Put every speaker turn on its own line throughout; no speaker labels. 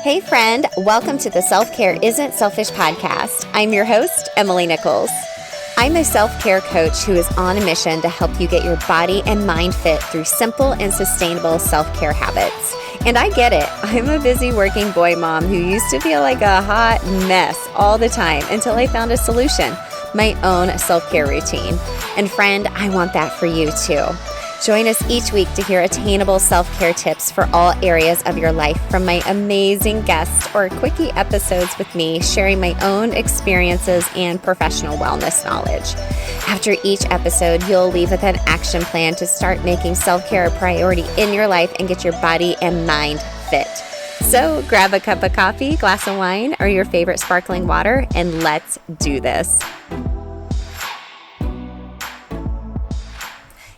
Hey friend, welcome to the Self-Care Isn't Selfish podcast. I'm your host, Emily Nichols. I'm a self-care coach who is on a mission to help you get your body and mind fit through simple and sustainable self-care habits. And I get it. I'm a busy working boy mom who used to feel like a hot mess all the time until I found a solution, my own self-care routine. And friend, I want that for you too. Join us each week to hear attainable self-care tips for all areas of your life from my amazing guests or quickie episodes with me sharing my own experiences and professional wellness knowledge. After each episode, you'll leave with an action plan to start making self-care a priority in your life and get your body and mind fit. So grab a cup of coffee, glass of wine, or your favorite sparkling water, and let's do this.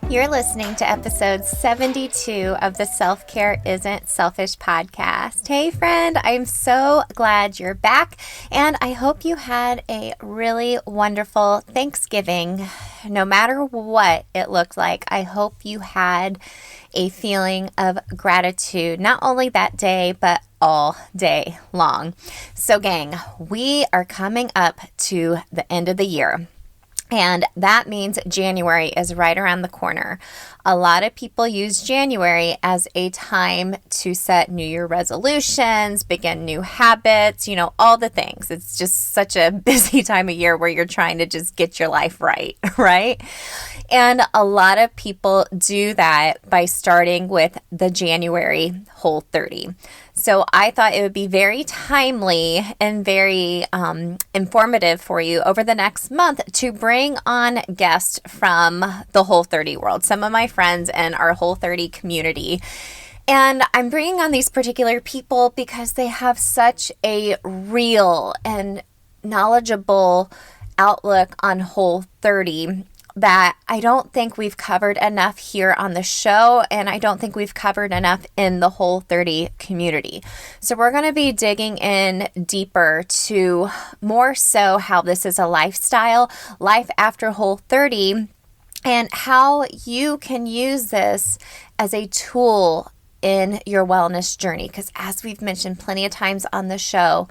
You're listening to episode 72 of the Self-Care Isn't Selfish podcast. Hey friend, I'm so glad you're back, and I hope you had a really wonderful Thanksgiving. No matter what it looked like, I hope you had a feeling of gratitude, not only that day, but all day long. So gang, we are coming up to the end of the year. And that means January is right around the corner. A lot of people use January as a time to set New Year resolutions, begin new habits, all the things. It's just such a busy time of year where you're trying to just get your life right, right? And a lot of people do that by starting with the January Whole30. So I thought it would be very timely and very informative for you over the next month to bring on guests from the Whole30 world, some of my friends in our Whole30 community. And I'm bringing on these particular people because they have such a real and knowledgeable outlook on Whole30 that I don't think we've covered enough here on the show, and I don't think we've covered enough in the Whole30 community. So we're going to be digging in deeper to more so how this is a lifestyle, life after Whole30, and how you can use this as a tool in your wellness journey. Because as we've mentioned plenty of times on the show,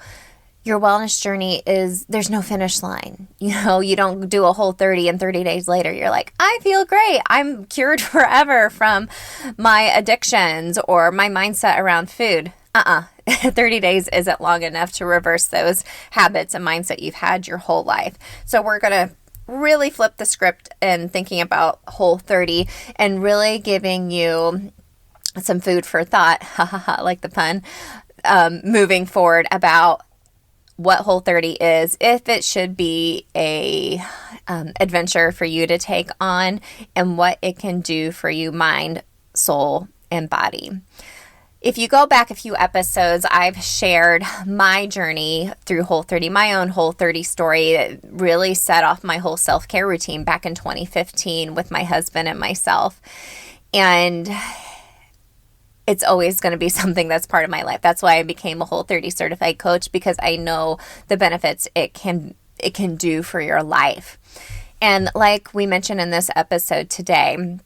your wellness journey there's no finish line. You don't do a Whole30 and 30 days later, you're like, I feel great. I'm cured forever from my addictions or my mindset around food. 30 days isn't long enough to reverse those habits and mindset you've had your whole life. So we're going to really flip the script and thinking about Whole30 and really giving you some food for thought, like the pun, moving forward about what Whole30 is, if it should be a adventure for you to take on, and what it can do for you, mind, soul, and body. If you go back a few episodes, I've shared my journey through Whole30, my own Whole30 story that really set off my whole self-care routine back in 2015 with my husband and myself. And it's always going to be something that's part of my life. That's why I became a Whole30 Certified Coach, because I know the benefits it can do for your life. And like we mentioned in this episode today,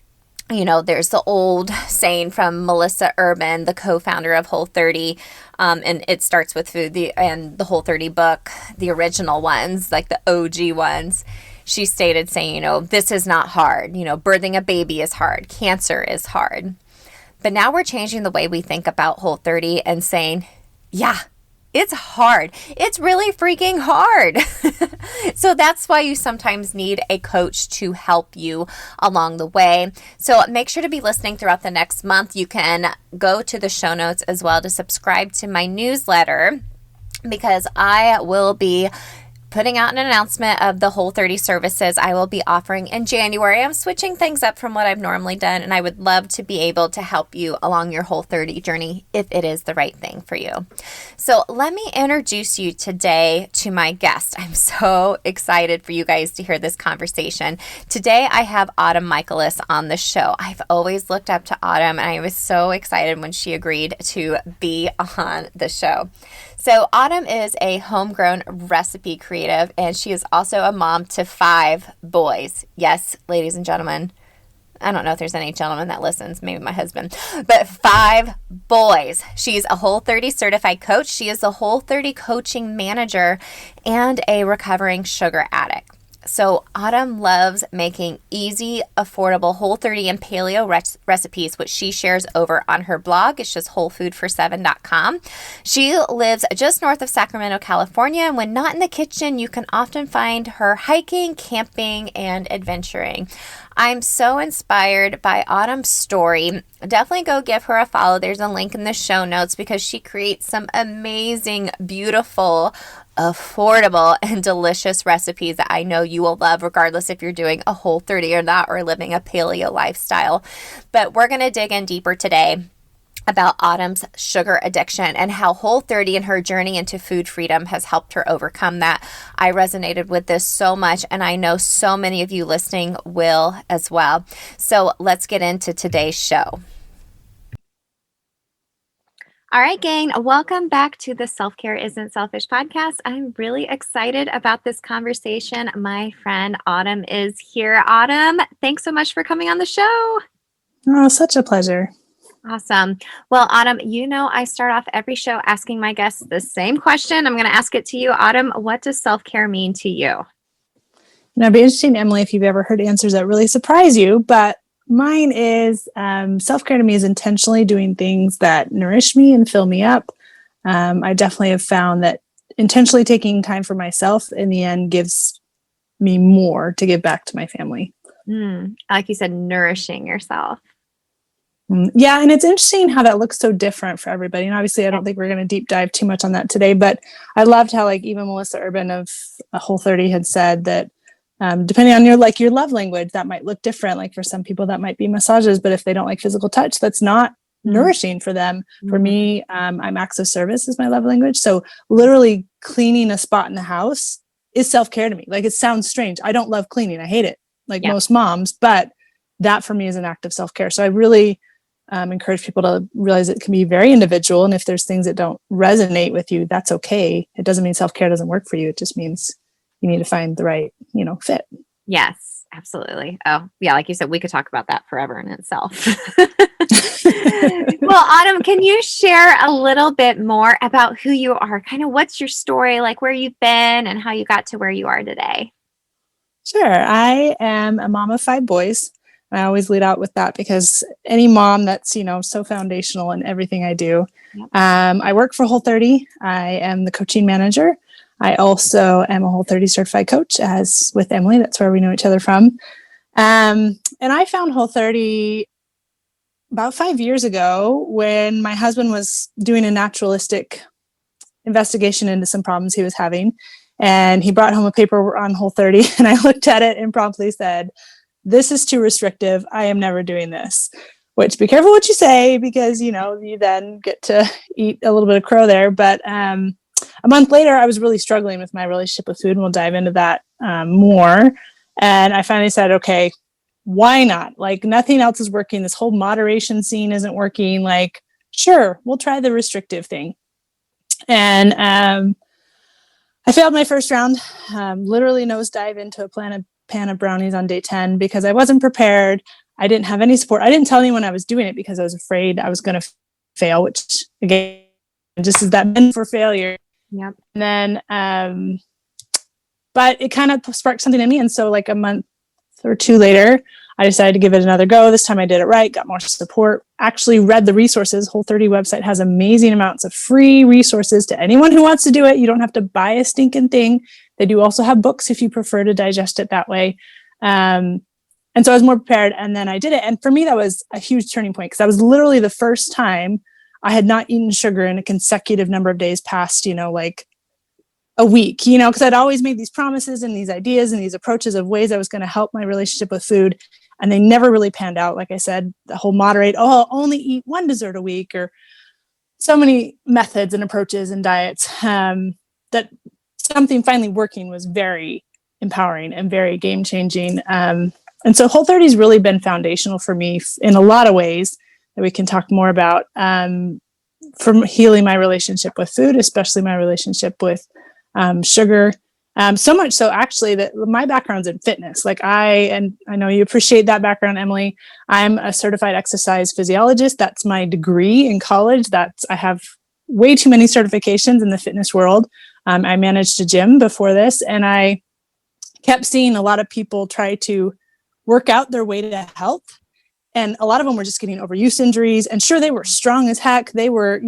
there's the old saying from Melissa Urban, the co-founder of Whole30, and it starts with food, and the Whole30 book, the original ones, like the OG ones. She stated saying, this is not hard. Birthing a baby is hard. Cancer is hard. But now we're changing the way we think about Whole30 and saying, yeah, it's hard. It's really freaking hard. So that's why you sometimes need a coach to help you along the way. So make sure to be listening throughout the next month. You can go to the show notes as well to subscribe to my newsletter, because I will be putting out an announcement of the Whole30 services I will be offering in January. I'm switching things up from what I've normally done, and I would love to be able to help you along your Whole30 journey if it is the right thing for you. So let me introduce you today to my guest. I'm so excited for you guys to hear this conversation. Today I have Autumn Michaelis on the show. I've always looked up to Autumn, and I was so excited when she agreed to be on the show. So Autumn is a homegrown recipe creative, and she is also a mom to 5 boys. Yes, ladies and gentlemen, I don't know if there's any gentleman that listens, maybe my husband, but 5 boys. She's a Whole30 certified coach. She is the Whole30 coaching manager and a recovering sugar addict. So Autumn loves making easy, affordable Whole30 and Paleo recipes, which she shares over on her blog. It's just wholefood47.com. She lives just north of Sacramento, California, and when not in the kitchen, you can often find her hiking, camping, and adventuring. I'm so inspired by Autumn's story. Definitely go give her a follow. There's a link in the show notes because she creates some amazing, beautiful, affordable, and delicious recipes that I know you will love, regardless if you're doing a Whole30 or not, or living a paleo lifestyle. But we're going to dig in deeper today about Autumn's sugar addiction and how Whole30 and her journey into food freedom has helped her overcome that. I resonated with this so much, and I know so many of you listening will as well. So let's get into today's show. All right, gang, welcome back to the Self-Care Isn't Selfish podcast. I'm really excited about this conversation. My friend Autumn is here. Autumn, thanks so much for coming on the show.
Oh, such a pleasure.
Awesome. Well, Autumn, I start off every show asking my guests the same question. I'm going to ask it to you. Autumn, what does self-care mean to you?
It'd be interesting, Emily, if you've ever heard answers that really surprise you, but mine is self-care to me is intentionally doing things that nourish me and fill me up. I definitely have found that intentionally taking time for myself in the end gives me more to give back to my family.
Like you said, nourishing yourself.
Yeah. And it's interesting how that looks so different for everybody. And obviously I don't think we're going to deep dive too much on that today, but I loved how even Melissa Urban of Whole30 had said that depending on your love language, that might look different. Like for some people that might be massages, but if they don't like physical touch, that's not nourishing for them. For me, I'm acts of service is my love language. So literally cleaning a spot in the house is self-care to me. Like it sounds strange. I don't love cleaning. I hate it most moms, but that for me is an act of self-care. So I really encourage people to realize it can be very individual. And if there's things that don't resonate with you, that's okay. It doesn't mean self-care doesn't work for you. It just means you need to find the right, fit.
Yes, absolutely. Oh, yeah. Like you said, we could talk about that forever in itself. Well, Autumn, can you share a little bit more about who you are? Kind of what's your story, like where you've been and how you got to where you are today?
Sure. I am a mom of 5 boys. I always lead out with that because any mom that's, so foundational in everything I do. Yep. I work for Whole30. I am the coaching manager. I also am a Whole30 certified coach, as with Emily. That's where we know each other from. And I found Whole30 about 5 years ago when my husband was doing a naturalistic investigation into some problems he was having. And he brought home a paper on Whole30 and I looked at it and promptly said, "This is too restrictive. I am never doing this." Which, be careful what you say, because, you then get to eat a little bit of crow there. But a month later, I was really struggling with my relationship with food, and we'll dive into that more. And I finally said, okay, why not? Like, nothing else is working. This whole moderation scene isn't working. Like, sure, we'll try the restrictive thing. And I failed my first round, literally nosedive into a pan of brownies on day 10 because I wasn't prepared. I didn't have any support. I didn't tell anyone I was doing it because I was afraid I was going to fail, which again, just is that meant for failure.
Yep.
And then, but it kind of sparked something in me. And so like a month or 2 later, I decided to give it another go. This time I did it right, got more support, actually read the resources. Whole30 website has amazing amounts of free resources to anyone who wants to do it. You don't have to buy a stinking thing. They do also have books if you prefer to digest it that way. And so I was more prepared, and then I did it. And for me, that was a huge turning point because that was literally the first time I had not eaten sugar in a consecutive number of days past, like a week, because I'd always made these promises and these ideas and these approaches of ways I was going to help my relationship with food. And they never really panned out. Like I said, the whole moderate, only eat 1 dessert a week, or so many methods and approaches and diets, that something finally working was very empowering and very game changing. And so Whole30 has really been foundational for me in a lot of ways that we can talk more about, from healing my relationship with food, especially my relationship with sugar, So much so actually that my background's in fitness. Like and I know you appreciate that background, Emily. I'm a certified exercise physiologist. That's my degree in college. I have way too many certifications in the fitness world. I managed a gym before this, and I kept seeing a lot of people try to work out their way to health. And a lot of them were just getting overuse injuries. And sure, they were strong as heck. They were,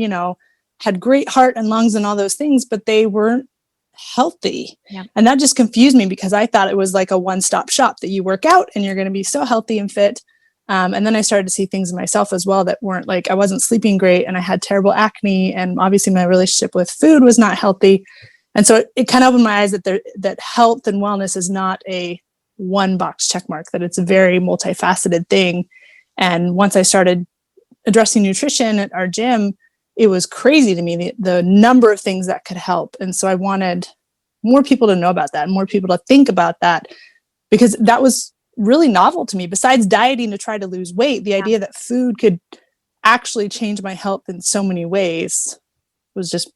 had great heart and lungs and all those things, but they weren't healthy.
Yeah.
And that just confused me because I thought it was like a one-stop shop that you work out and you're going to be so healthy and fit. And then I started to see things in myself as well that weren't, like, I wasn't sleeping great and I had terrible acne. And obviously my relationship with food was not healthy. And so it kind of opened my eyes that health and wellness is not a one box check mark, that it's a very multifaceted thing. And once I started addressing nutrition at our gym, it was crazy to me, the number of things that could help. And so I wanted more people to know about that, and more people to think about that, because that was really novel to me. Besides dieting to try to lose weight, the idea that food could actually change my health in so many ways was just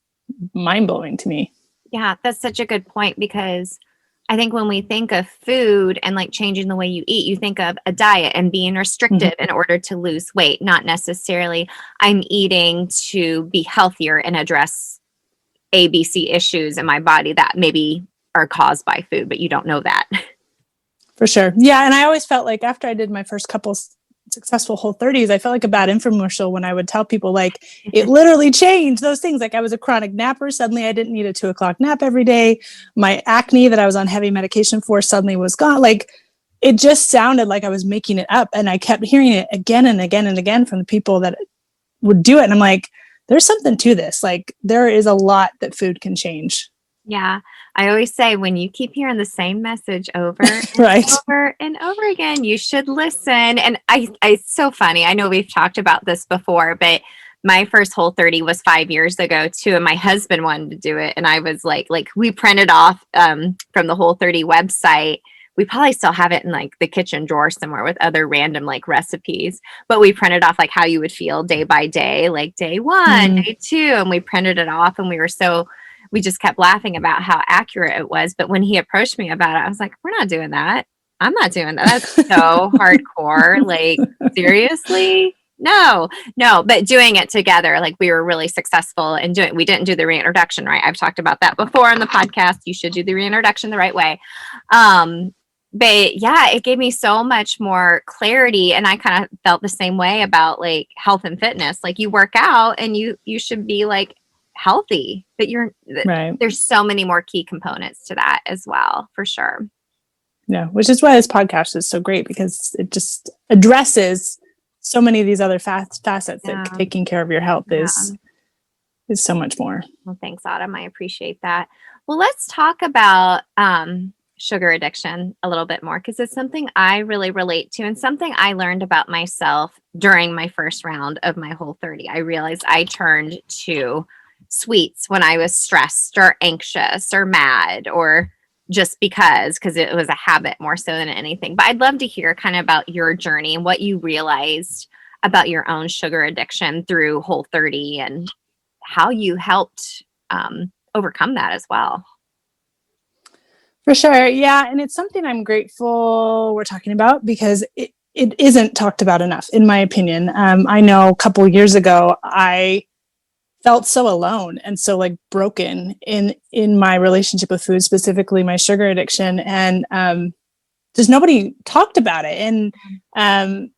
mind-blowing to me.
Yeah, that's such a good point, because I think when we think of food and like changing the way you eat, you think of a diet and being restrictive in order to lose weight, not necessarily I'm eating to be healthier and address ABC issues in my body that maybe are caused by food, but you don't know that.
For sure. Yeah. And I always felt like after I did my first couple successful Whole30s, I felt like a bad infomercial when I would tell people, like, it literally changed those things. Like, I was a chronic napper. Suddenly I didn't need a 2:00 nap every day. My acne that I was on heavy medication for suddenly was gone. Like, it just sounded like I was making it up. And I kept hearing it again and again and again from the people that would do it. And I'm like, there's something to this. Like, there is a lot that food can change.
Yeah. I always say, when you keep hearing the same message over and
right.
over and over again, you should listen. And it's so funny. I know we've talked about this before, but my first Whole30 was 5 years ago too. And my husband wanted to do it. And I was like we printed off from the Whole30 website. We probably still have it in like the kitchen drawer somewhere with other random like recipes, but we printed off like how you would feel day by day, like day 1, day 2. And we printed it off, and we just kept laughing about how accurate it was. But when he approached me about it, I was like, we're not doing that. I'm not doing that. That's so hardcore. Like, seriously? No. But doing it together, like, we were really successful in doing. We didn't do the reintroduction right. I've talked about that before on the podcast. You should do the reintroduction the right way. But yeah, it gave me so much more clarity. And I kind of felt the same way about like health and fitness. Like, you work out and you should be like healthy, but
right.
There's so many more key components to that as well, for sure.
Yeah, which is why this podcast is so great, because it just addresses so many of these other facets that taking care of your health is so much more.
Well, thanks, Autumn. I appreciate that. Well, let's talk about sugar addiction a little bit more, because it's something I really relate to, and something I learned about myself during my first round of my Whole30. I realized I turned to sweets when I was stressed or anxious or mad, or just because it was a habit more so than anything. But I'd love to hear kind of about your journey and what you realized about your own sugar addiction through Whole30, and how you helped overcome that as well.
For sure. Yeah. And it's something I'm grateful we're talking about, because it isn't talked about enough, in my opinion. I know a couple years ago, I felt so alone and so like broken in my relationship with food, specifically my sugar addiction. And just nobody talked about it. And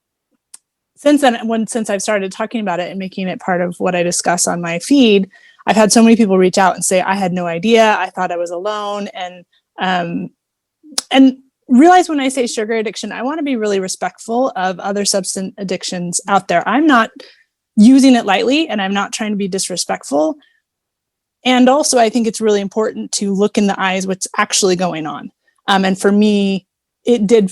since I've started talking about it and making it part of what I discuss on my feed, I've had so many people reach out and say, I had no idea. I thought I was alone. And realize, when I say sugar addiction, I want to be really respectful of other substance addictions out there. I'm not using it lightly, and I'm not trying to be disrespectful. And also, I think it's really important to look in the eyes what's actually going on. And for me, it did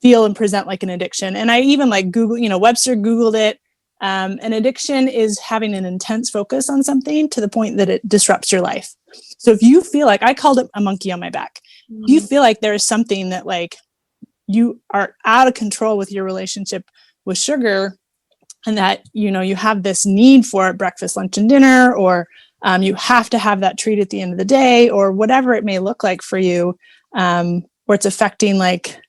feel and present like an addiction. And I even like Google, Webster Googled it. An addiction is having an intense focus on something to the point that it disrupts your life. So if you feel like, I called it a monkey on my back, you feel like there is something that like you are out of control with your relationship with sugar, and that, you have this need for breakfast, lunch, and dinner, or You have to have that treat at the end of the day, or whatever it may look like for you, where it's affecting like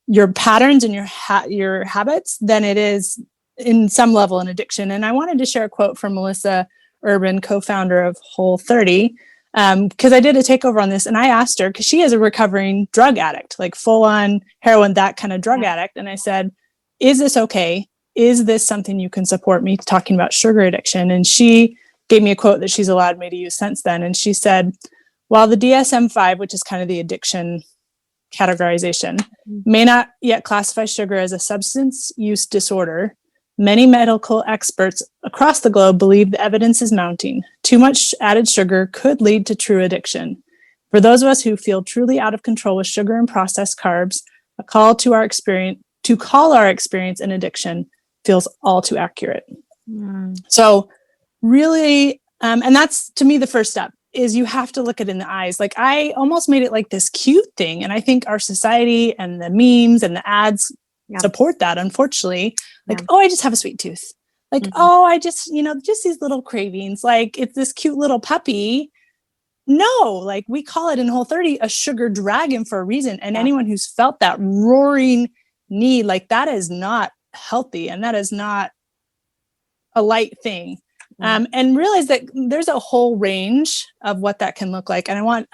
your patterns and your habits, then it is in some level an addiction. And I wanted to share a quote from Melissa Urban, co-founder of Whole30, because I did a takeover on this, and I asked her, because she is a recovering drug addict, like full on heroin, that kind of drug addict. And I said, is this okay? Is this something you can support me talking about sugar addiction? And she gave me a quote that she's allowed me to use since then. And she said, while the DSM-5, which is kind of the addiction categorization, may not yet classify sugar as a substance use disorder, many medical experts across the globe believe the evidence is mounting. Too much added sugar could lead to true addiction. For those of us who feel truly out of control with sugar and processed carbs, a call to our experience to call our experience an addiction feels all too accurate. So really, and that's to me the first step, is you have to look it in the eyes. Like, I almost made it like this cute thing. And I think our society and the memes and the ads support that, unfortunately. Like, oh, I just have a sweet tooth. Like, oh, I just, just these little cravings. Like, it's this cute little puppy. No, like, we call it in Whole30 a sugar dragon for a reason. And anyone who's felt that roaring need, like, that is not healthy, and that is not a light thing. And realize that there's a whole range of what that can look like. And I want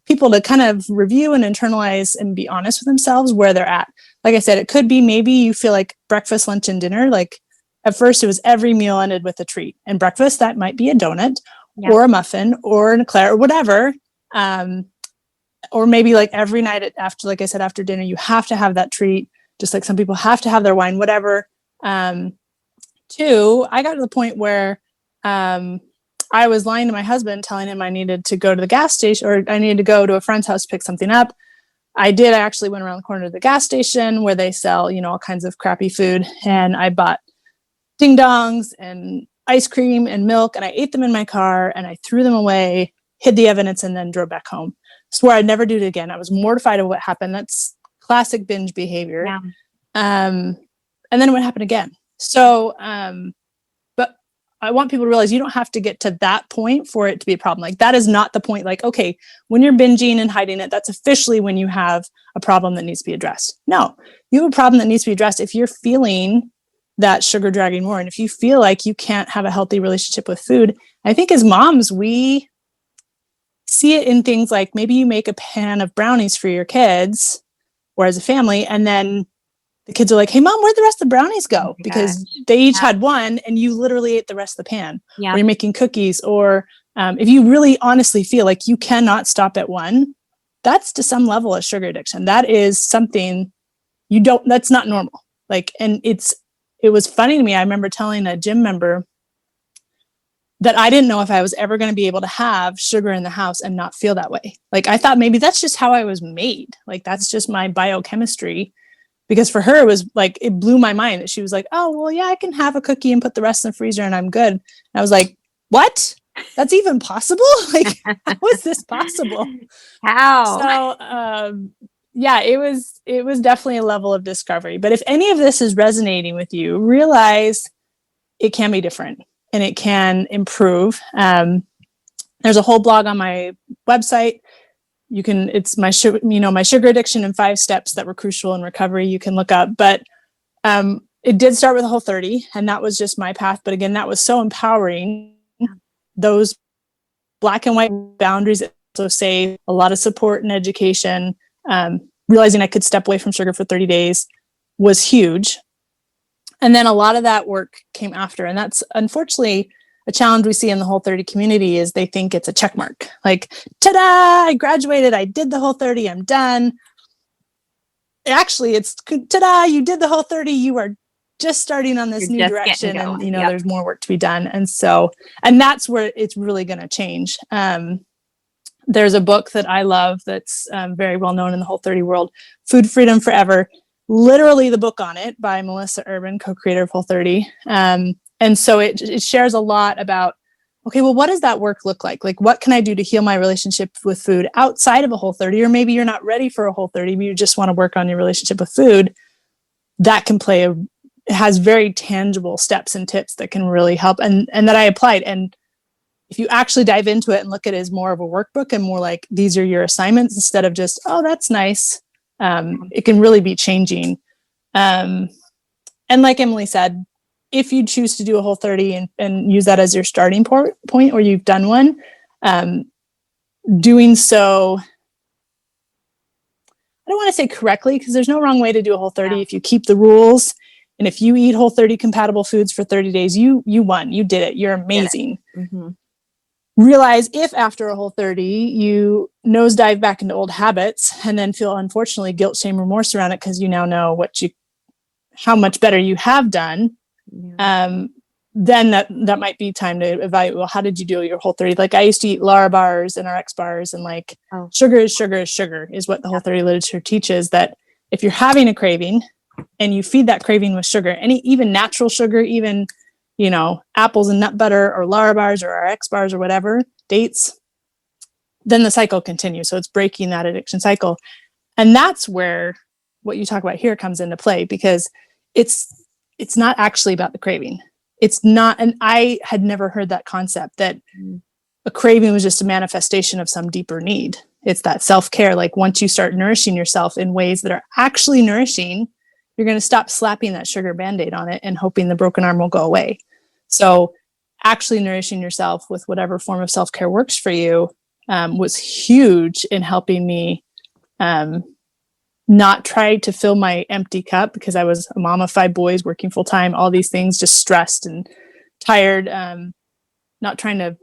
people to kind of review and internalize and be honest with themselves where they're at. Like I said, it could be maybe you feel like breakfast, lunch, and dinner. Like, at first it was every meal ended with a treat. And breakfast, that might be a donut or a muffin or an eclair or whatever. Or maybe like every night after, like I said, after dinner, you have to have that treat. Just like some people have to have their wine, whatever. Two, I got to the point where I was lying to my husband, telling him I needed to go to the gas station, or I needed to go to a friend's house to pick something up. I actually went around the corner to the gas station where they sell, all kinds of crappy food. And I bought ding dongs and ice cream and milk, and I ate them in my car, and I threw them away, hid the evidence, and then drove back home. Swore I'd never do it again. I was mortified of what happened. That's classic binge behavior. And then it would happen again. So, but I want people to realize you don't have to get to that point for it to be a problem. Like, that is not the point. Like, okay, when you're binging and hiding it, that's officially when you have a problem that needs to be addressed. No, you have a problem that needs to be addressed if you're feeling that sugar dragging more. And if you feel like you can't have a healthy relationship with food, I think as moms, we see it in things like maybe you make a pan of brownies for your kids or as a family, and then the kids are like, hey, Mom, where'd the rest of the brownies go? Because they each had one and you literally ate the rest of the pan. Or you're making cookies. Or if you really honestly feel like you cannot stop at one, that's to some level a sugar addiction. That is something that's not normal. Like, and it was funny to me. I remember telling a gym member that I didn't know if I was ever going to be able to have sugar in the house and not feel that way. Like, I thought maybe that's just how I was made. Like, that's just my biochemistry. Because for her, it was like, it blew my mind that she was like, oh, well, yeah, I can have a cookie and put the rest in the freezer and I'm good. And I was like, what? That's even possible? Like, how is this possible?
How?
So, yeah, it was definitely a level of discovery. But if any of this is resonating with you, realize it can be different and it can improve. There's a whole blog on my website. It's my sugar addiction in 5 steps that were crucial in recovery. You can look up, but it did start with Whole30, and that was just my path. But again, that was so empowering. Those black and white boundaries also say a lot of support and education. Realizing I could step away from sugar for 30 days was huge. And then a lot of that work came after. And that's unfortunately a challenge we see in the Whole30 community is they think it's a check mark. Like, ta-da, I graduated, I did the Whole30, I'm done. Actually, it's ta-da, you did the Whole30, you are just starting on this new direction, and there's more work to be done. And that's where it's really going to change. There's a book that I love that's very well known in the Whole30 world, Food Freedom Forever. Literally the book on it by Melissa Urban, co-creator of Whole30. And so it shares a lot about, okay, well, what does that work look like? Like, what can I do to heal my relationship with food outside of a Whole30? Or maybe you're not ready for a Whole30, but you just want to work on your relationship with food. That can play it has very tangible steps and tips that can really help, and that I applied. And if you actually dive into it and look at it as more of a workbook and more like these are your assignments instead of just, oh, that's nice, it can really be changing. And like Emily said, if you choose to do a Whole30 and use that as your starting point, or you've done one, doing so, I don't want to say correctly, because there's no wrong way to do a Whole30 if you keep the rules. And if you eat Whole30 compatible foods for 30 days, you won, you did it, you're amazing. Mm-hmm. Realize if after a Whole30 you nosedive back into old habits and then feel unfortunately guilt, shame, remorse around it because you now know how much better you have done, then that might be time to evaluate, well, how did you do your Whole30? Like I used to eat Lara bars and RX bars, and like sugar is sugar is sugar is what the Whole30 literature teaches, that if you're having a craving and you feed that craving with sugar, even natural sugar, even apples and nut butter or Lara bars or RX bars or whatever, dates, then the cycle continues. So it's breaking that addiction cycle. And that's where what you talk about here comes into play, because it's not actually about the craving. It's not, and I had never heard that concept that a craving was just a manifestation of some deeper need. It's that self-care. Like once you start nourishing yourself in ways that are actually nourishing, you're going to stop slapping that sugar Band-Aid on it and hoping the broken arm will go away. So actually nourishing yourself with whatever form of self-care works for you was huge in helping me not try to fill my empty cup, because I was a mom of 5 boys working full time, all these things, just stressed and tired, not trying to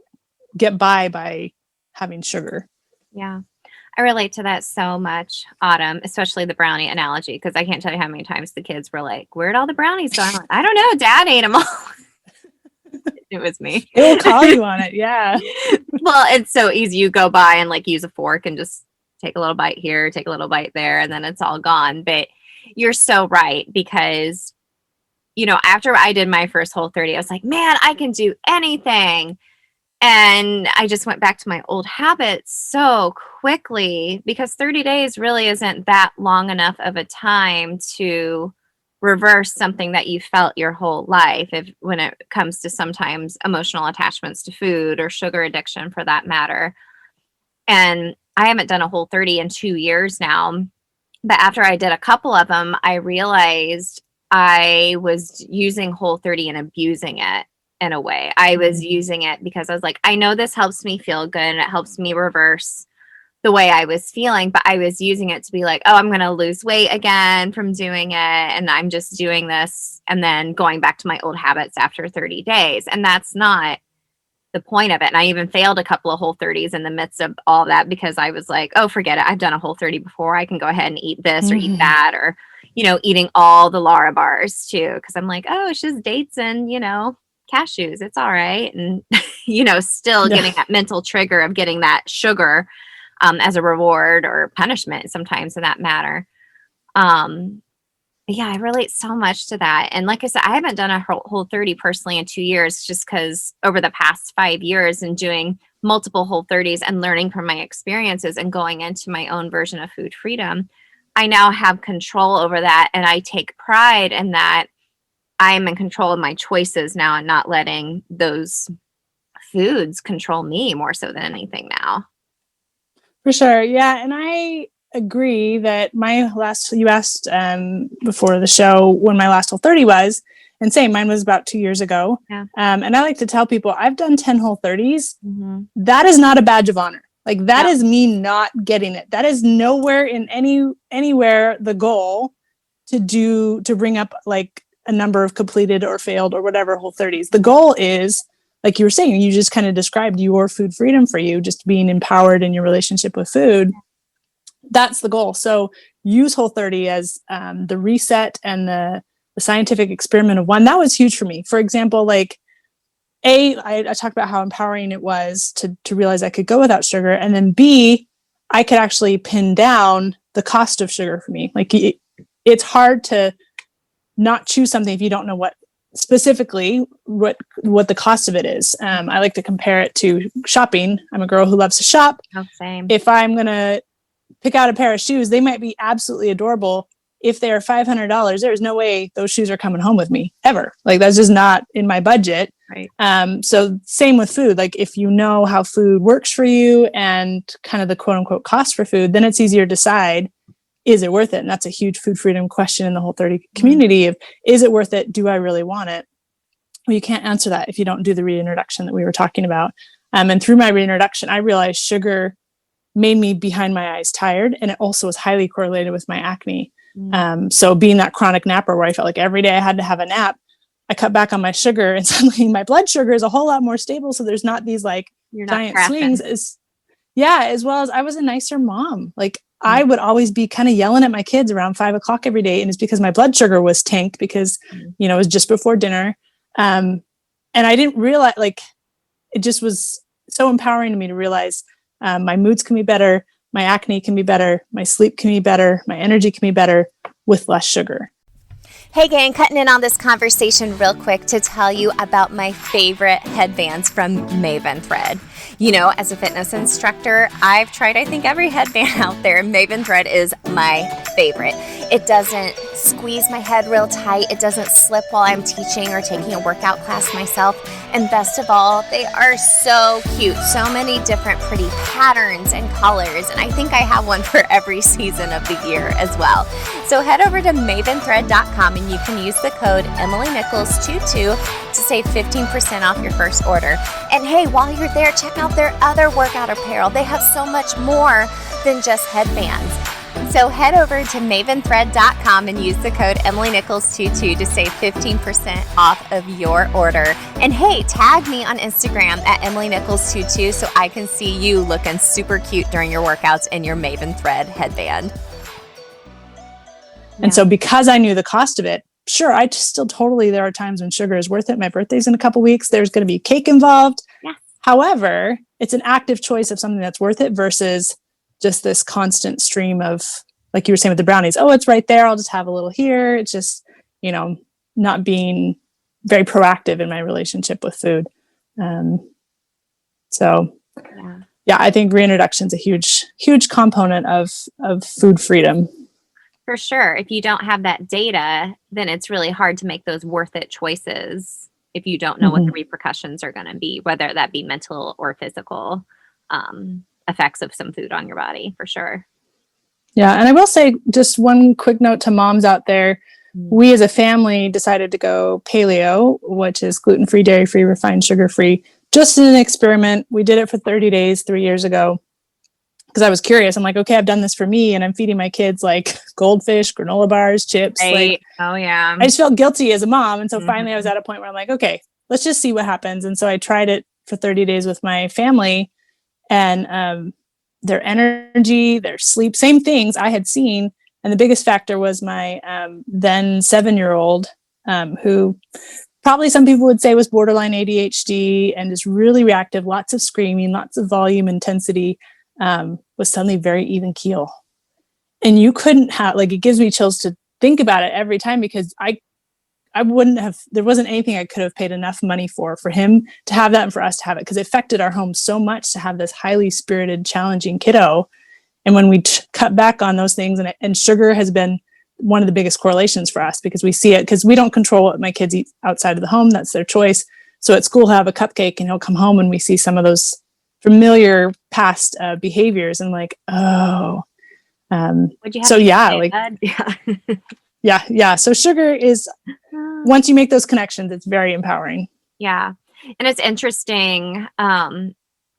get by having sugar.
Yeah. I relate to that so much, Autumn, especially the brownie analogy, because I can't tell you how many times the kids were like, where'd all the brownies go? I'm like, I don't know, Dad ate them all. It was me.
It will call you on it. Yeah.
Well, it's so easy. You go by and like use a fork and just take a little bite here, take a little bite there, and then it's all gone. But you're so right, because, after I did my first Whole30, I was like, man, I can do anything. And I just went back to my old habits so quickly, because 30 days really isn't that long enough of a time to reverse something that you felt your whole life, when it comes to sometimes emotional attachments to food or sugar addiction for that matter. And I haven't done a Whole30 in 2 years now, but after I did a couple of them, I realized I was using Whole30 and abusing it. In a way, I was using it because I was like, I know this helps me feel good and it helps me reverse the way I was feeling, but I was using it to be like, oh, I'm going to lose weight again from doing it. And I'm just doing this and then going back to my old habits after 30 days. And that's not the point of it. And I even failed a couple of Whole30s in the midst of all that, because I was like, oh, forget it. I've done a Whole30 before. I can go ahead and eat this or eat that, or, eating all the Lara bars too. Cause I'm like, oh, it's just dates and, cashews, it's all right. And still getting that mental trigger of getting that sugar as a reward or punishment sometimes in that matter. Yeah, I relate so much to that. And like I said, I haven't done a Whole30 personally in 2 years, just because over the past 5 years and doing multiple Whole30s and learning from my experiences and going into my own version of food freedom, I now have control over that. And I take pride in that I'm in control of my choices now and not letting those foods control me more so than anything now.
For sure. Yeah. And I agree that you asked before the show when my last Whole30 was, and same, mine was about 2 years ago. Yeah. And I like to tell people I've done 10 Whole30s. Mm-hmm. That is not a badge of honor. Like that is me not getting it. That is nowhere in anywhere the goal to bring up like a number of completed or failed or whatever Whole30s. The goal is, like you were saying, you just kind of described your food freedom for you, just being empowered in your relationship with food. That's the goal. So use Whole30 as the reset and the scientific experiment of one. That was huge for me. For example, like I talked about how empowering it was to realize I could go without sugar. And then B, I could actually pin down the cost of sugar for me. Like it's hard to not choose something if you don't know what specifically what the cost of it is. I like to compare it to shopping. I'm a girl who loves to shop.
Oh, same.
If I'm going to pick out a pair of shoes, they might be absolutely adorable, if they are $500, there's no way those shoes are coming home with me ever. Like that's just not in my budget.
Right.
So same with food. Like if you know how food works for you and kind of the quote unquote cost for food, then it's easier to decide, is it worth it? And that's a huge food freedom question in the Whole30 community of, is it worth it? Do I really want it? Well, you can't answer that if you don't do the reintroduction that we were talking about. And through my reintroduction, I realized sugar made me behind my eyes tired. And it also was highly correlated with my acne. So being that chronic napper where I felt like every day I had to have a nap, I cut back on my sugar and suddenly my blood sugar is a whole lot more stable. So there's not these like giant swings. As well as I was a nicer mom. Like I would always be kind of yelling at my kids around 5 o'clock every day. And it's because my blood sugar was tanked because, it was just before dinner. And I didn't realize, like, it just was so empowering to me to realize my moods can be better. My acne can be better. My sleep can be better. My energy can be better with less sugar.
Hey gang, cutting in on this conversation real quick to tell you about my favorite headbands from Maven Thread. As a fitness instructor, I've tried, I think, every headband out there. Maven Thread is my favorite. It doesn't squeeze my head real tight. It doesn't slip while I'm teaching or taking a workout class myself. And best of all, they are so cute. So many different pretty patterns and colors. And I think I have one for every season of the year as well. So head over to maventhread.com and you can use the code EmilyNichols22 to save 15% off your first order. And hey, while you're there, check out their other workout apparel. They have so much more than just headbands. So head over to maventhread.com and use the code EmilyNichols22 to save 15% off of your order. And hey, tag me on Instagram at EmilyNichols22 so I can see you looking super cute during your workouts in your Maven Thread headband.
And so because I knew the cost of it, sure, I just still totally, there are times when sugar is worth it. My birthday's in a couple weeks. There's going to be cake involved.
Yeah.
However, it's an active choice of something that's worth it versus just this constant stream of, like you were saying with the brownies, oh, it's right there. I'll just have a little here. It's just, not being very proactive in my relationship with food. I think reintroduction is a huge, huge component of food freedom.
For sure. If you don't have that data, then it's really hard to make those worth it choices if you don't know what the repercussions are going to be, whether that be mental or physical effects of some food on your body, for sure.
Yeah. And I will say just one quick note to moms out there. We as a family decided to go paleo, which is gluten-free, dairy-free, refined sugar-free, just in an experiment. We did it for 30 days 3 years ago. Because I was curious. I'm like, okay, I've done this for me and I'm feeding my kids like goldfish, granola bars, chips.
Right.
Like,
oh yeah.
I just felt guilty as a mom. And so finally I was at a point where I'm like, okay, let's just see what happens. And so I tried it for 30 days with my family and their energy, their sleep, same things I had seen. And the biggest factor was my then 7-year-old who probably some people would say was borderline ADHD and is really reactive, lots of screaming, lots of volume, intensity. Was suddenly very even keel. And you couldn't have, like, it gives me chills to think about it every time because I wouldn't have, there wasn't anything I could have paid enough money for him to have that and for us to have it because it affected our home so much to have this highly spirited, challenging kiddo. And when we cut back on those things and sugar has been one of the biggest correlations for us because we see it because we don't control what my kids eat outside of the home. That's their choice. So at school, he'll have a cupcake and he'll come home and we see some of those familiar past behaviors and like, so So sugar is, once you make those connections, it's very empowering.
Yeah. And it's interesting,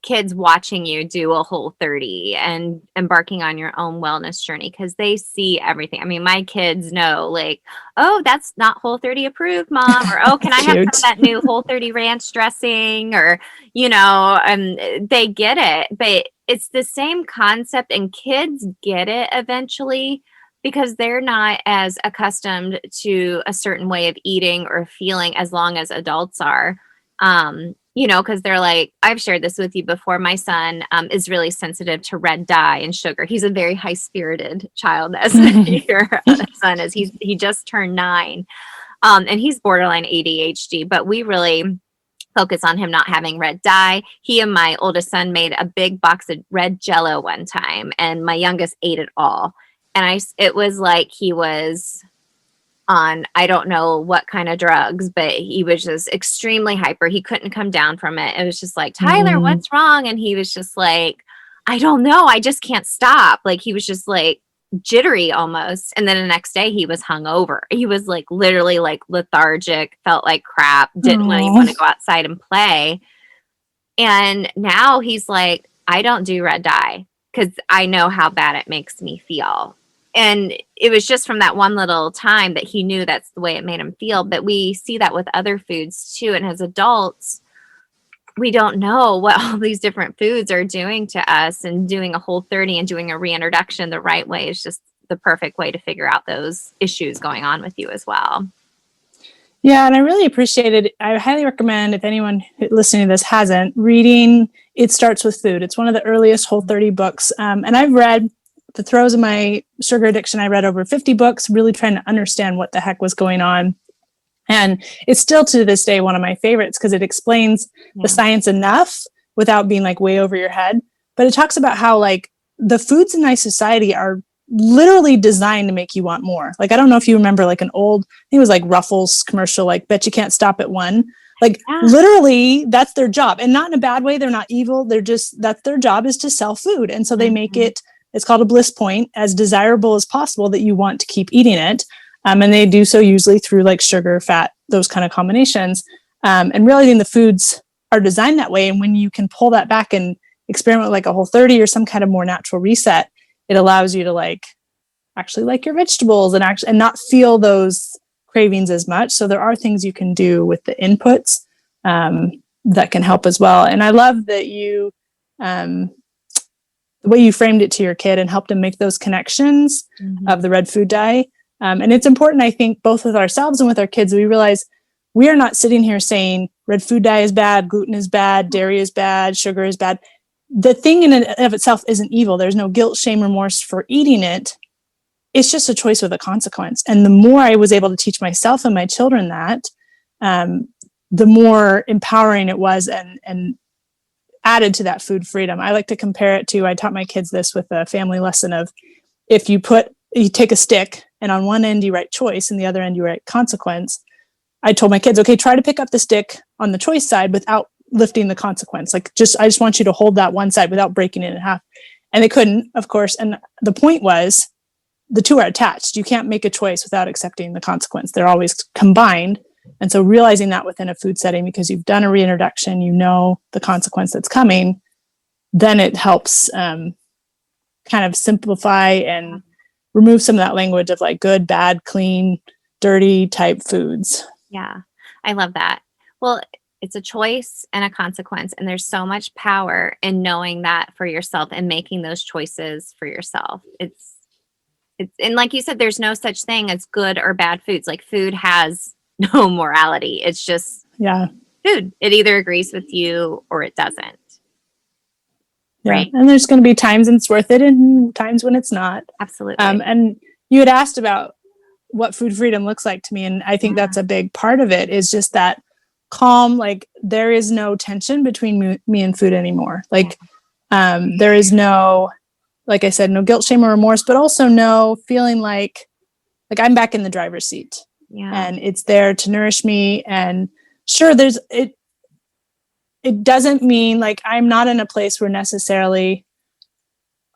kids watching you do a Whole30 and embarking on your own wellness journey because they see everything. I mean, my kids know like, oh, that's not Whole30 approved, mom, or oh, can I have some of that new Whole30 ranch dressing, or and they get it. But it's the same concept, and kids get it eventually because they're not as accustomed to a certain way of eating or feeling as long as adults are. Because they're like, I've shared this with you before. My son is really sensitive to red dye and sugar. He's a very high-spirited child, as your son is. He just turned 9, and he's borderline ADHD. But we really focus on him not having red dye. He and my oldest son made a big box of red Jell-O one time, and my youngest ate it all. And it was like he was on, I don't know what kind of drugs, but he was just extremely hyper. He couldn't come down from it. It was just like, Tyler, what's wrong? And he was just like, I don't know. I just can't stop. Like, he was just like jittery almost. And then the next day he was hungover. He was like literally like lethargic, felt like crap, didn't even want to go outside and play. And now he's like, I don't do red dye because I know how bad it makes me feel. And it was just from that one little time that he knew that's the way it made him feel. But we see that with other foods too. And as adults, we don't know what all these different foods are doing to us, and doing a Whole30 and doing a reintroduction the right way is just the perfect way to figure out those issues going on with you as well.
Yeah, and I really appreciate it. I highly recommend, if anyone listening to this hasn't, reading It Starts With Food. It's one of the earliest Whole30 books. And I've read, the throes of my sugar addiction, I read over 50 books, really trying to understand what the heck was going on. And it's still to this day one of my favorites because it explains the science enough without being like way over your head. But it talks about how like the foods in my society are literally designed to make you want more. Like, I don't know if you remember like an old, I think it was like Ruffles commercial, like, bet you can't stop at one. Like literally that's their job, and not in a bad way. They're not evil. They're just, that's their job, is to sell food. And so they make it, it's called a bliss point, as desirable as possible that you want to keep eating it. And they do so usually through like sugar, fat, those kind of combinations. And realizing the foods are designed that way. And when you can pull that back and experiment with like a Whole30 or some kind of more natural reset, it allows you to like actually like your vegetables and not feel those cravings as much. So there are things you can do with the inputs that can help as well. And I love that you, the way you framed it to your kid and helped him make those connections of the red food dye. And it's important, I think, both with ourselves and with our kids, we realize we are not sitting here saying red food dye is bad, gluten is bad, dairy is bad, sugar is bad. The thing in and of itself isn't evil. There's no guilt, shame, remorse for eating it. It's just a choice with a consequence. And the more I was able to teach myself and my children that, the more empowering it was and added to that food freedom. I like to compare it to, I taught my kids this with a family lesson of, if you take a stick and on one end you write choice and the other end you write consequence. I told my kids, okay, try to pick up the stick on the choice side without lifting the consequence. Like, I just want you to hold that one side without breaking it in half. And they couldn't, of course. And the point was, the two are attached. You can't make a choice without accepting the consequence. They're always combined. And so realizing that within a food setting, because you've done a reintroduction, you know the consequence that's coming, then it helps kind of simplify and remove some of that language of like good, bad, clean, dirty type foods.
Yeah, I love that. Well, it's a choice and a consequence. And there's so much power in knowing that for yourself and making those choices for yourself. It's and like you said, there's no such thing as good or bad foods. Like, food has no morality. It's just food. It either agrees with you or it doesn't.
Yeah.
Right.
And there's going to be times when it's worth it and times when it's not.
Absolutely.
And you had asked about what food freedom looks like to me. And I think that's a big part of it, is just that calm, like there is no tension between me and food anymore. Like there is no, like I said, no guilt, shame, or remorse, but also no feeling like I'm back in the driver's seat and it's there to nourish me. And sure, it doesn't mean like I'm not in a place where necessarily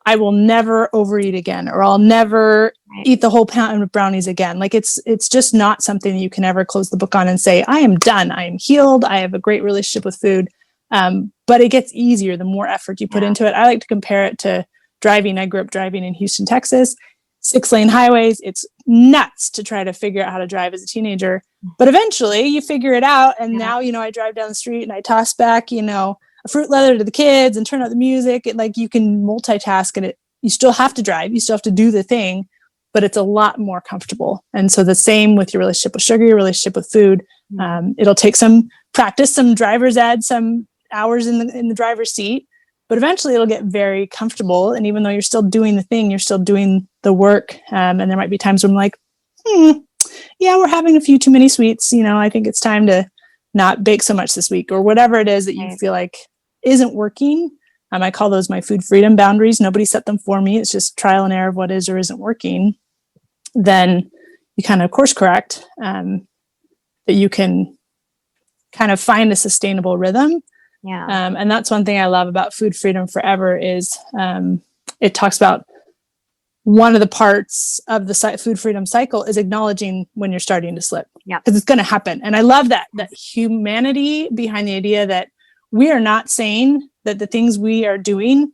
I will never overeat again, or I'll never eat the whole pound of brownies again. Like it's just not something that you can ever close the book on and say, I am done. I am healed. I have a great relationship with food. But it gets easier the more effort you put into it. I like to compare it to driving. I grew up driving in Houston, Texas, 6-lane highways. It's nuts to try to figure out how to drive as a teenager, but eventually you figure it out. And now, I drive down the street and I toss back, a fruit leather to the kids and turn out the music. And like, you can multitask, and you still have to drive. You still have to do the thing, but it's a lot more comfortable. And so the same with your relationship with sugar, your relationship with food. It'll take some practice, some driver's ed, some hours in the driver's seat, but eventually it'll get very comfortable. And even though you're still doing the thing, you're still doing the work. And there might be times when I'm like, we're having a few too many sweets. I think it's time to not bake so much this week, or whatever it is that you feel like isn't working. I call those my food freedom boundaries. Nobody set them for me. It's just trial and error of what is or isn't working. Then you kind of course correct, that you can kind of find a sustainable rhythm.
Yeah.
And that's one thing I love about Food Freedom Forever is it talks about one of the parts of the food freedom cycle is acknowledging when you're starting to slip.
Yeah.
Because it's going to happen. And I love that humanity behind the idea that we are not saying that the things we are doing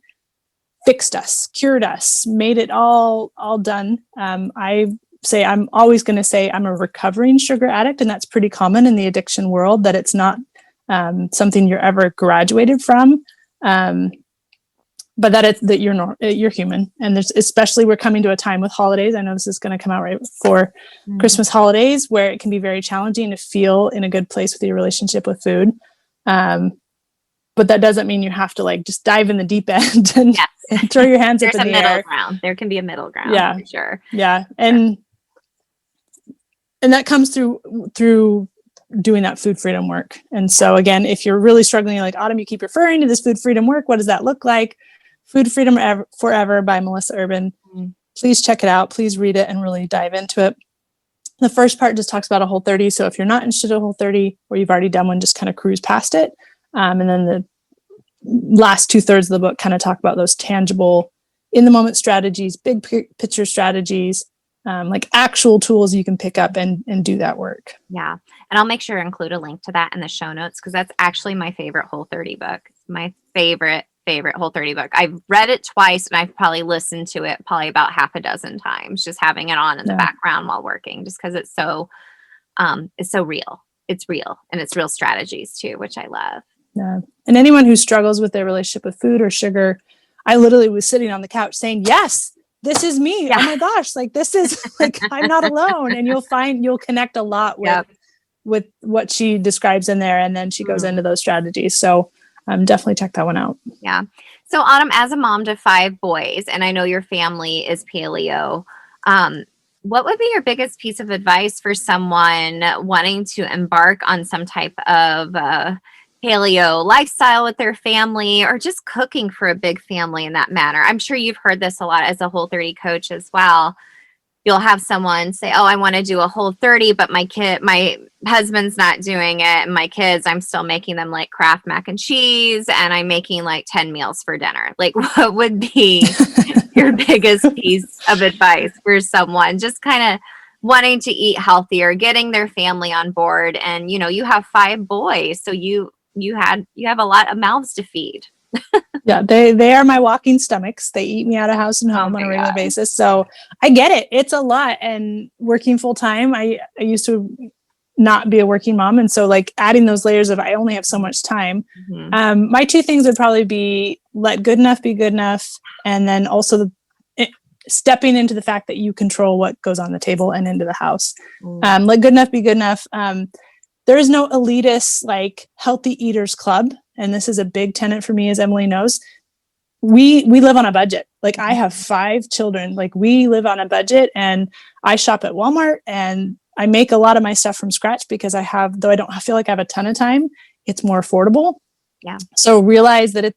fixed us, cured us, made it all done. I'm always going to say I'm a recovering sugar addict, and that's pretty common in the addiction world, that it's not something you're ever graduated from, but that you're human. And there's, especially we're coming to a time with holidays. I know this is going to come out right before Christmas holidays, where it can be very challenging to feel in a good place with your relationship with food. But that doesn't mean you have to like just dive in the deep end and throw your hands up in the air. There's a
middle ground. There can be a middle ground.
Yeah,
for sure.
Yeah, and that comes through doing that food freedom work. And so again, if you're really struggling, like Autumn, you keep referring to this food freedom work. What does that look like? Food Freedom Forever by Melissa Urban. Please check it out. Please read it and really dive into it. The first part just talks about a Whole30. So if you're not interested in Whole30 or you've already done one, just kind of cruise past it. And then the last 2/3 of the book kind of talk about those tangible in the moment strategies, big picture strategies, like actual tools you can pick up and do that work.
Yeah. And I'll make sure to include a link to that in the show notes, because that's actually my favorite Whole30 book. It's my favorite Whole30 book. I've read it twice, and I've probably listened to it probably about half a dozen times, just having it on in the background while working, just because it's so real. It's real, and it's real strategies too, which I love.
Yeah. And anyone who struggles with their relationship with food or sugar, I literally was sitting on the couch saying, yes, this is me. Yeah. Oh my gosh. Like, this is like, I'm not alone. And you'll connect a lot with what she describes in there. And then she goes into those strategies. So definitely check that one out.
Yeah. So Autumn, as a mom to 5 boys, and I know your family is Paleo, what would be your biggest piece of advice for someone wanting to embark on some type of Paleo lifestyle with their family, or just cooking for a big family in that manner? I'm sure you've heard this a lot as a Whole30 coach as well. You'll have someone say, oh, I want to do a Whole30, but my husband's not doing it. And my kids, I'm still making them like Kraft mac and cheese, and I'm making like 10 meals for dinner. Like, what would be your biggest piece of advice for someone just kind of wanting to eat healthier, getting their family on board? And, you have 5 boys, so you have a lot of mouths to feed.
Yeah, they are my walking stomachs. They eat me out of house and home on a regular basis. So I get it. It's a lot. And working full time, I used to not be a working mom. And so like adding those layers of I only have so much time. My 2 things would probably be let good enough be good enough. And then also stepping into the fact that you control what goes on the table and into the house. Let good enough be good enough. There is no elitist, like healthy eaters club. And this is a big tenet for me, as Emily knows. We live on a budget. Like I have 5 children. Like we live on a budget, and I shop at Walmart, and I make a lot of my stuff from scratch because though I don't feel like I have a ton of time, it's more affordable.
Yeah.
So realize that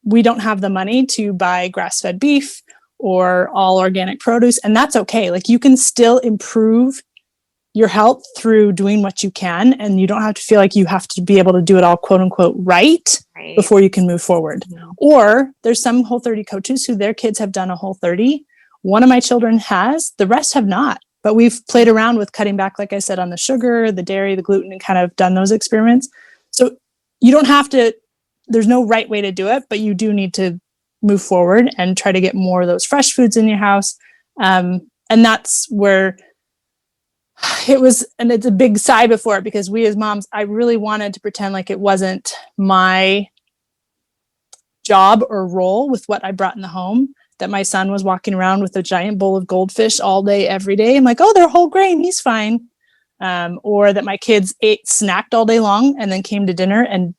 we don't have the money to buy grass-fed beef or all organic produce, and that's okay. Like you can still improve your health through doing what you can, and you don't have to feel like you have to be able to do it all quote unquote right before you can move forward. Or there's some Whole30 coaches who their kids have done a Whole30. One of my children has, the rest have not, but we've played around with cutting back, like I said, on the sugar, the dairy, the gluten, and kind of done those experiments. So you don't have to, there's no right way to do it, but you do need to move forward and try to get more of those fresh foods in your house. And that's where it was, and it's a big sigh before it, because we as moms, I really wanted to pretend like it wasn't my job or role with what I brought in the home, that my son was walking around with a giant bowl of goldfish all day, every day. I'm like, oh, they're whole grain, he's fine. Or that my kids snacked all day long and then came to dinner and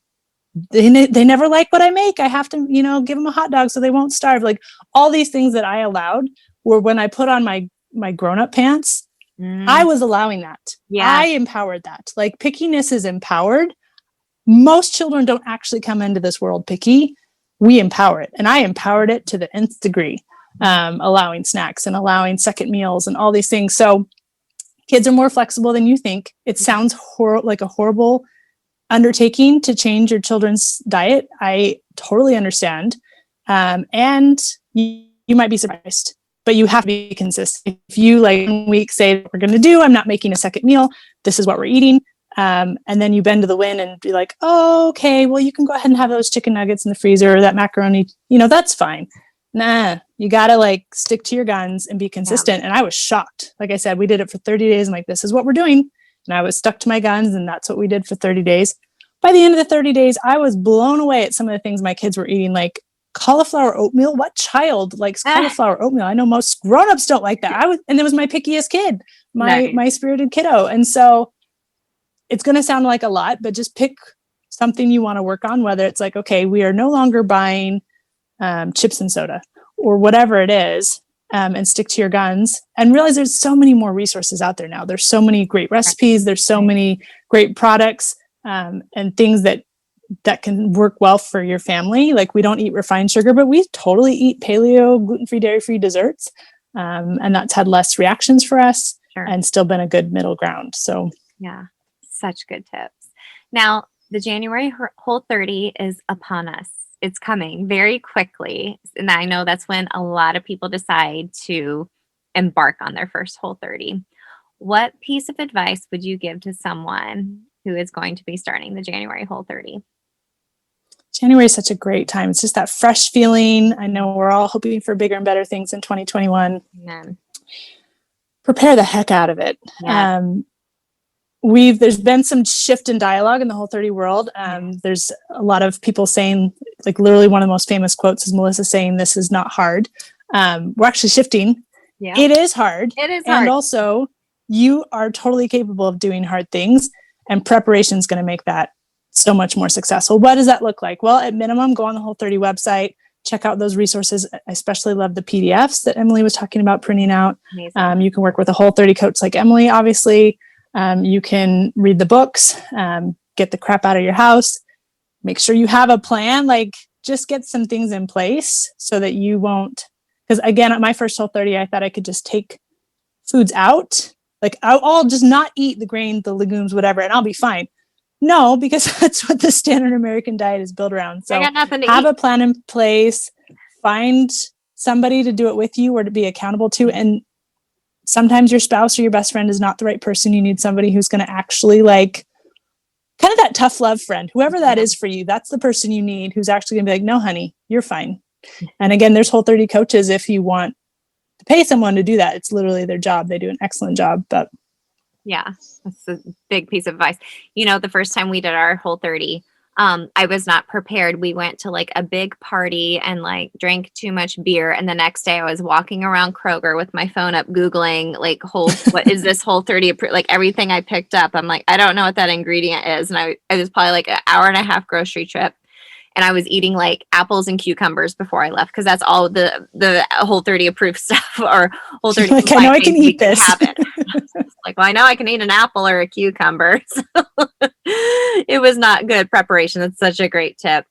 they never like what I make. I have to, give them a hot dog so they won't starve. Like all these things that I allowed were when I put on my grown-up pants, I was allowing that. Yeah. I empowered that. Like pickiness is empowered. Most children don't actually come into this world picky. we empower it. And I empowered it to the nth degree, allowing snacks and allowing second meals and all these things. So kids are more flexible than you think. It sounds like a horrible undertaking to change your children's diet. I totally understand. And you might be surprised, but you have to be consistent. If you like 1 week say we're going to do, I'm not making a second meal, this is what we're eating. And then you bend to the wind and be like, oh, okay, well, you can go ahead and have those chicken nuggets in the freezer or that macaroni, that's fine. Nah, you got to like stick to your guns and be consistent. And I was shocked. Like I said, we did it for 30 days. I'm like, this is what we're doing. And I was stuck to my guns, and that's what we did for 30 days. By the end of the 30 days, I was blown away at some of the things my kids were eating, like cauliflower oatmeal. What child likes cauliflower oatmeal? I know most grownups don't like that. And it was my pickiest kid, my spirited kiddo. And so it's going to sound like a lot, but just pick something you want to work on, whether it's like, okay, we are no longer buying chips and soda or whatever it is, and stick to your guns and realize there's so many more resources out there now. There's so many great recipes. There's so many great products and things that can work well for your family. Like, we don't eat refined sugar, but we totally eat paleo, gluten-free, dairy-free desserts. And that's had less reactions for us and still been a good middle ground. So
yeah. Such good tips. Now, the January Whole30 is upon us. It's coming very quickly. And I know that's when a lot of people decide to embark on their first Whole30. What piece of advice would you give to someone who is going to be starting the January Whole30?
January is such a great time. It's just that fresh feeling. I know we're all hoping for bigger and better things in 2021.
Amen.
Prepare the heck out of it.
Yeah.
There's been some shift in dialogue in the Whole30 world. There's a lot of people saying, like, literally one of the most famous quotes is Melissa saying, "This is not hard." We're actually shifting. Yeah. It is hard.
It is
hard.
And
also, you are totally capable of doing hard things, and preparation is going to make that so much more successful. What does that look like? Well, at minimum, go on the Whole30 website, check out those resources. I especially love the PDFs that Emily was talking about printing out. You can work with a Whole30 coach like Emily, obviously. You can read the books, get the crap out of your house, make sure you have a plan, like just get some things in place so that you won't, because again, at my first Whole30, I thought I could just take foods out. Like, I'll just not eat the grain, the legumes, whatever, and I'll be fine. No, because that's what the standard American diet is built around. So have a plan in place, find somebody to do it with you or to be accountable to. And sometimes your spouse or your best friend is not the right person. You need somebody who's going to actually, like, kind of that tough love friend, whoever that is for you. That's the person you need, who's actually going to be like, no, honey, you're fine. And again, there's Whole30 coaches. If you want to pay someone to do that, it's literally their job. They do an excellent job. But
yeah, that's a big piece of advice. The first time we did our Whole30, I was not prepared. We went to like a big party and like drank too much beer. And the next day I was walking around Kroger with my phone up, Googling like what is this Whole30 like everything I picked up. I'm like, I don't know what that ingredient is. And I was probably like an hour and a half grocery trip. And I was eating like apples and cucumbers before I left, because that's all the Whole30 approved stuff or Whole30.
Like, I know I can eat this.
Like, well, I know I can eat an apple or a cucumber. So it was not good preparation. That's such a great tip.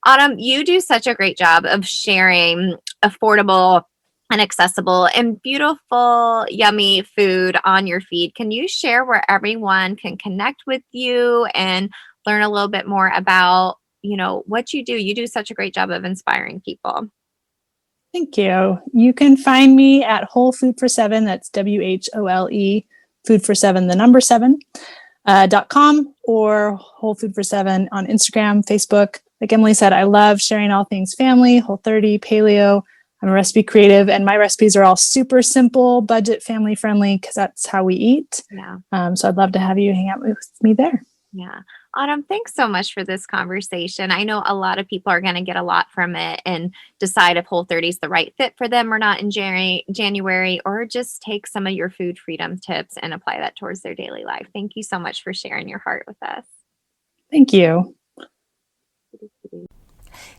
Autumn, you do such a great job of sharing affordable and accessible and beautiful, yummy food on your feed. Can you share where everyone can connect with you and learn a little bit more about what you do? You do such a great job of inspiring people.
Thank you. You can find me at Whole Food for Seven. That's WHOLE Food for Seven, the number 7, .com, or Whole Food for Seven on Instagram, Facebook. Like Emily said, I love sharing all things family, Whole30, Paleo. I'm a recipe creative, and my recipes are all super simple, budget, family friendly, because that's how we eat.
Yeah.
So I'd love to have you hang out with me there.
Yeah. Autumn, thanks so much for this conversation. I know a lot of people are going to get a lot from it and decide if Whole30 is the right fit for them or not in January, or just take some of your food freedom tips and apply that towards their daily life. Thank you so much for sharing your heart with us.
Thank you.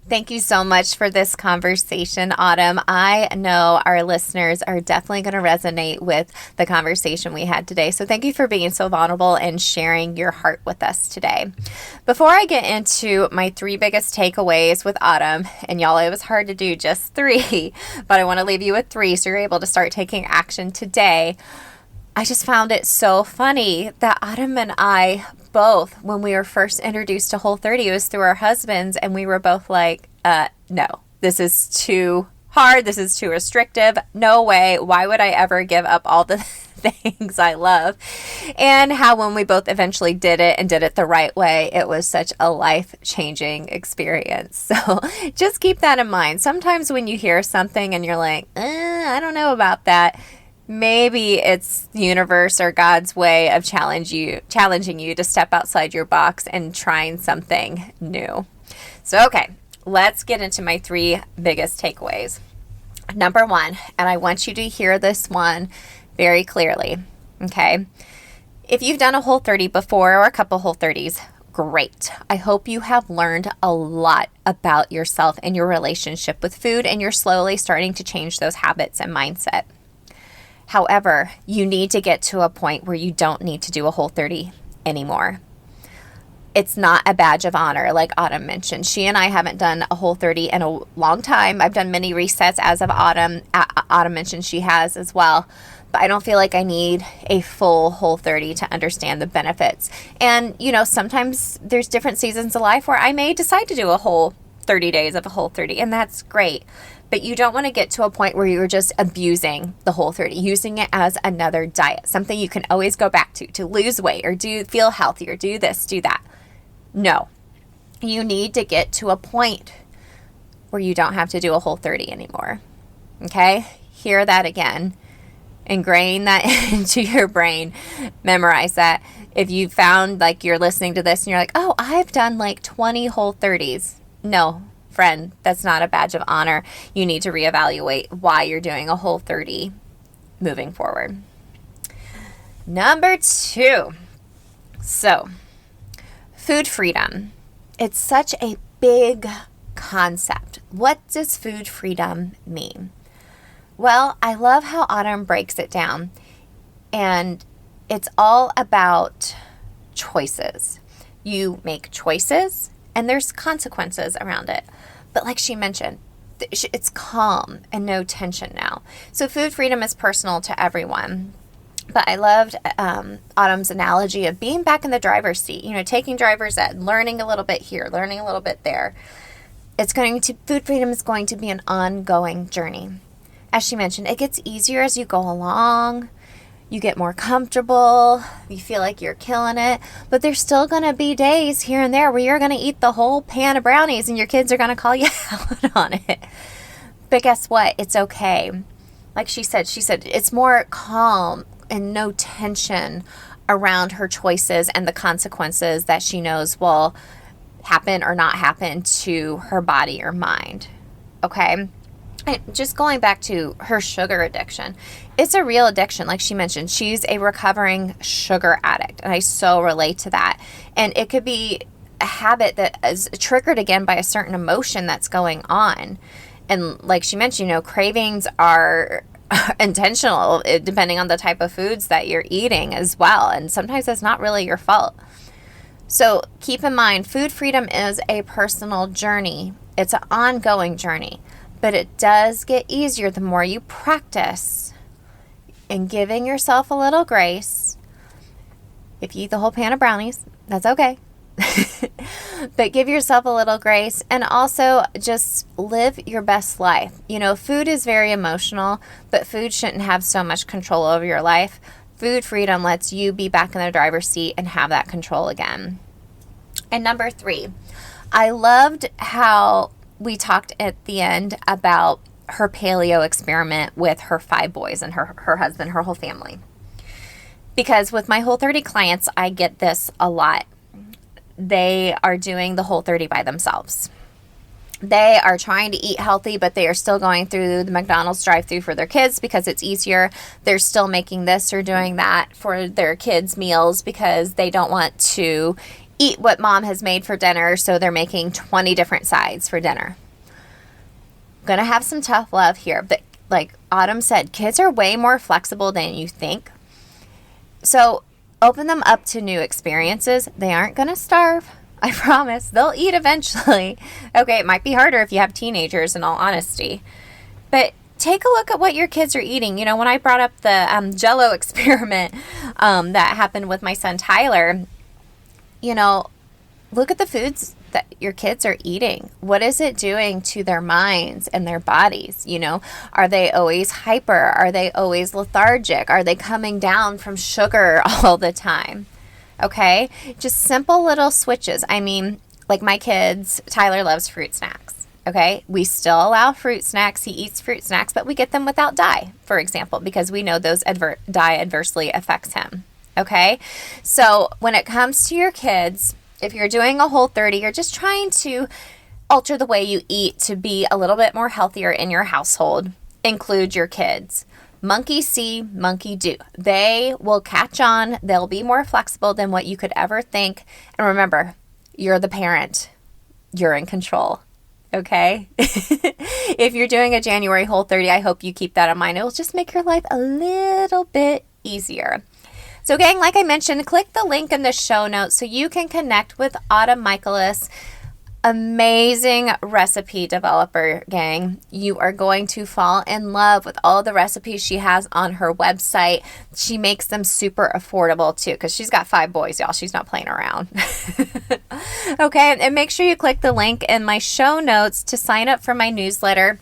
Thank you so much for this conversation, Autumn. I know our listeners are definitely going to resonate with the conversation we had today. So thank you for being so vulnerable and sharing your heart with us today. Before I get into my 3 biggest takeaways with Autumn, and y'all, it was hard to do just 3, but I want to leave you with 3 so you're able to start taking action today. I just found it so funny that Autumn and I both, when we were first introduced to Whole30, it was through our husbands, and we were both like, no, this is too hard. This is too restrictive. No way. Why would I ever give up all the things I love? And how when we both eventually did it and did it the right way, it was such a life-changing experience. So just keep that in mind. Sometimes when you hear something and you're like, I don't know about that, maybe it's the universe or God's way of challenging you to step outside your box and trying something new. So, okay, let's get into my 3 biggest takeaways. Number 1, and I want you to hear this one very clearly, okay? If you've done a Whole30 before or a couple Whole30s, great. I hope you have learned a lot about yourself and your relationship with food, and you're slowly starting to change those habits and mindset. However, you need to get to a point where you don't need to do a Whole30 anymore. It's not a badge of honor, like Autumn mentioned. She and I haven't done a Whole30 in a long time. I've done many resets as of Autumn. Autumn mentioned she has as well. But I don't feel like I need a full Whole30 to understand the benefits. And, sometimes there's different seasons of life where I may decide to do a whole 30 days of a Whole30, and that's great. But you don't want to get to a point where you're just abusing the Whole30, using it as another diet, something you can always go back to lose weight or feel healthier, do this, do that. No, you need to get to a point where you don't have to do a Whole30 anymore. Okay? Hear that again. Ingrain that into your brain. Memorize that. If you found like you're listening to this and you're like, oh, I've done like 20 Whole30s. No, friend, that's not a badge of honor. You need to reevaluate why you're doing a Whole30 moving forward. Number 2. So, food freedom. It's such a big concept. What does food freedom mean? Well, I love how Autumn breaks it down. And it's all about choices. You make choices and there's consequences around it. But like she mentioned, it's calm and no tension now. So food freedom is personal to everyone. But I loved Autumn's analogy of being back in the driver's seat, taking driver's ed, learning a little bit here, learning a little bit there. Food freedom is going to be an ongoing journey. As she mentioned, it gets easier as you go along. You get more comfortable. You feel like you're killing it. But there's still going to be days here and there where you're going to eat the whole pan of brownies and your kids are going to call you out on it. But guess what? It's okay. Like she said it's more calm and no tension around her choices and the consequences that she knows will happen or not happen to her body or mind. Okay? And just going back to her sugar addiction, it's a real addiction. Like she mentioned, she's a recovering sugar addict, and I so relate to that. And it could be a habit that is triggered again by a certain emotion that's going on. And like she mentioned, cravings are intentional depending on the type of foods that you're eating as well. And sometimes that's not really your fault. So keep in mind, food freedom is a personal journey. It's an ongoing journey. But it does get easier the more you practice in giving yourself a little grace. If you eat the whole pan of brownies, that's okay. But give yourself a little grace and also just live your best life. Food is very emotional, but food shouldn't have so much control over your life. Food freedom lets you be back in the driver's seat and have that control again. And number 3, I loved how we talked at the end about her paleo experiment with her 5 boys and her husband, her whole family. Because with my Whole30 clients, I get this a lot. They are doing the Whole30 by themselves. They are trying to eat healthy, but they are still going through the McDonald's drive-thru for their kids because it's easier. They're still making this or doing that for their kids' meals because they don't want to eat what mom has made for dinner, so they're making 20 different sides for dinner. Gonna have some tough love here, but like Autumn said, kids are way more flexible than you think. So open them up to new experiences. They aren't gonna starve. I promise. They'll eat eventually. Okay, it might be harder if you have teenagers, in all honesty. But take a look at what your kids are eating. You know, when I brought up the Jell-O experiment that happened with my son Tyler, you know, look at the foods that your kids are eating. What is it doing to their minds and their bodies? You know, are they always hyper? Are they always lethargic? Are they coming down from sugar all the time? Okay, just simple little switches. I mean, like my kids, Tyler loves fruit snacks. Okay, we still allow fruit snacks. He eats fruit snacks, but we get them without dye, for example, because we know those dye adversely affects him. Okay, so when it comes to your kids, if you're doing a Whole30, you're just trying to alter the way you eat to be a little bit more healthier in your household. Include your kids. Monkey see, monkey do. They will catch on. They'll be more flexible than what you could ever think. And remember, you're the parent. You're in control. Okay? If you're doing a January Whole30, I hope you keep that in mind. It'll just make your life a little bit easier. So gang, like I mentioned, click the link in the show notes so you can connect with Autumn Michaelis. Amazing recipe developer, gang. You are going to fall in love with all the recipes she has on her website. She makes them super affordable too, because she's got 5 boys, y'all. She's not playing around. Okay, and make sure you click the link in my show notes to sign up for my newsletter.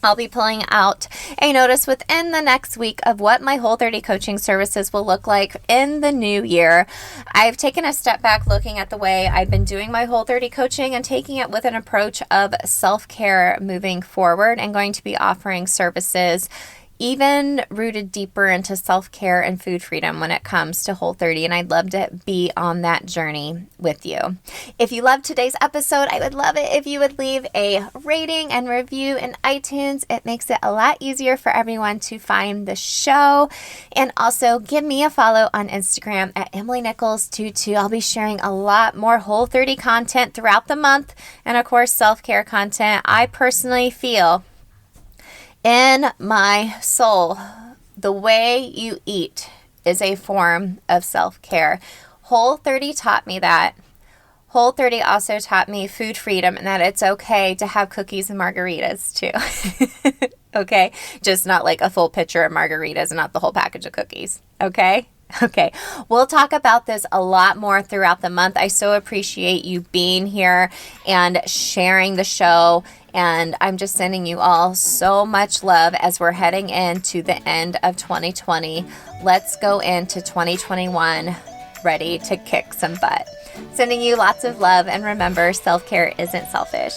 I'll be pulling out a notice within the next week of what my Whole30 coaching services will look like in the new year. I've taken a step back looking at the way I've been doing my Whole30 coaching and taking it with an approach of self-care moving forward, and going to be offering services even rooted deeper into self-care and food freedom when it comes to Whole30, and I'd love to be on that journey with you. If you loved today's episode, I would love it if you would leave a rating and review in iTunes. It makes it a lot easier for everyone to find the show. And also give me a follow on Instagram at EmilyNichols22. I'll be sharing a lot more Whole30 content throughout the month, and of course self-care content. I personally feel in my soul, the way you eat is a form of self-care. Whole30 taught me that. Whole30 also taught me food freedom, and that it's okay to have cookies and margaritas too. Okay? Just not like a full pitcher of margaritas and not the whole package of cookies. Okay? Okay, we'll talk about this a lot more throughout the month. I so appreciate you being here and sharing the show. And I'm just sending you all so much love as we're heading into the end of 2020. Let's go into 2021 ready to kick some butt. Sending you lots of love, and remember, self-care isn't selfish.